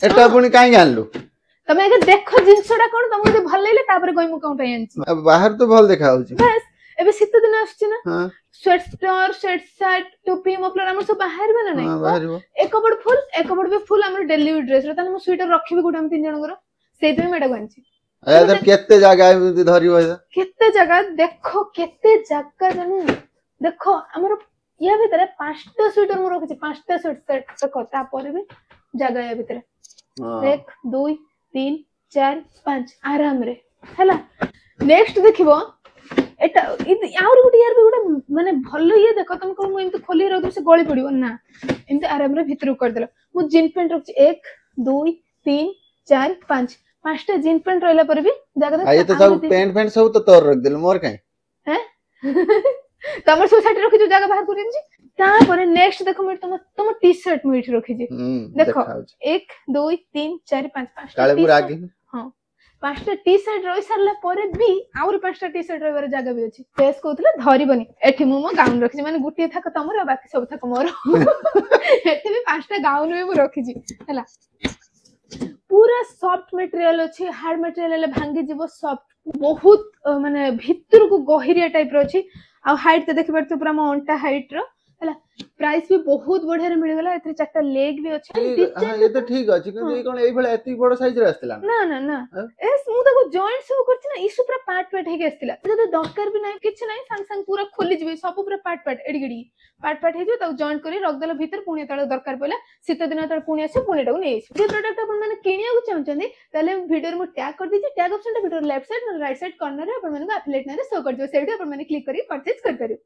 एटा पुनी काई आनलु तमे आगे देखो जिंसटा कोन तुमको जे भल लागले तापर कोइ मु कोन पय आनछि बाहर तो भल देखा होछि बस एबे शीत दिन आछछि ना हां स्वेटर स्वेट शर्ट टोपी मफलर हमर सब बाहर बना नै हां बाहर एक कपड़ भी फुल हमर डेली ड्रेस रे तने मु स्वेटर रखिबे गुड हम तीन जन कर सेति में मेडा आनछि ए केते जगह एमति धरिबो केते जगह देखो केते जगह जानू देखो हमर या भीतर पांचटा स्वेटर मु रखछि पांचटा स्वेटर देखो ता पर भी जगह या भीतर 1 2 3 4 5 आराम रे हला नेक्स्ट देखिबो एटा आउर गुटी यार भी गुटा माने भलो ये देखो तुम को मु इनते खोली रख से गळी पड़िबो ना इनते आराम रे भीतर कर देलो मु जीन पैंट रखछि 1 2 3 4 5 पांचटा जीन पैंट रहला पर भी जगह आ ये तो सब पैंट पैंट सब तो तोर रख देल मोर काई हैं तमर सोसाइटी रखि जो जगह बाहर करिम जी ता पर नेक्स्ट देखो मैं तुम टी शर्ट में रखि जी देखो 1 2 3 4 5 5 काले पूरा आगे हां पांचटा टी शर्ट रहि सरला पर भी आउर पांचटा टी शर्ट रहिबार जगह भी अछि फेस कहतले धरिबनी एठी मु गाउन रखि माने गुटी थाक तमर आ बाकी सब थाक मोर एठी भी पांचटा गाउन में मु रखि जी हला पूरा सॉफ्ट मटेरियल अछि हार्ड मटेरियल ले भांगी जीवो सॉफ्ट बहुत माने भीतर को गहिरिया टाइप रो अछि आ हाइट ते देखि परते पूरा मो अंटा हाइट रो हला प्राइस भी बहुत बढ़िया रे मिल गेला एथरे चारटा लेग भी अछि हां ये तो ठीक अछि कि कोन एई भले एती बड़ साइज रे आस्तला ना ना ना एस मु तको जॉइंट सब करछि ना इस पूरा पार्ट पार्ट हे के आस्तला जदे दरकार भी नै किछ नै संग संग पूरा खोली जबे सब पूरा पार्ट पार्ट एडी पार्ट पार्ट हे जो त जॉइंट करी रख देला भीतर पुणी तळे दरकार पले शीत दिन तळे पुणी आसे पुणी टाको नै जे प्रोडक्ट अपन माने किनिया को चाहछन्ती तले वीडियो रे मु टैग कर दीची टैग ऑप्शन टा वीडियो लेफ्ट साइड और राइट साइड कॉर्नर रे अपन माने एफिलिएट ने शो कर दियो सेठी अपन माने क्लिक करी परचेज कर करियो।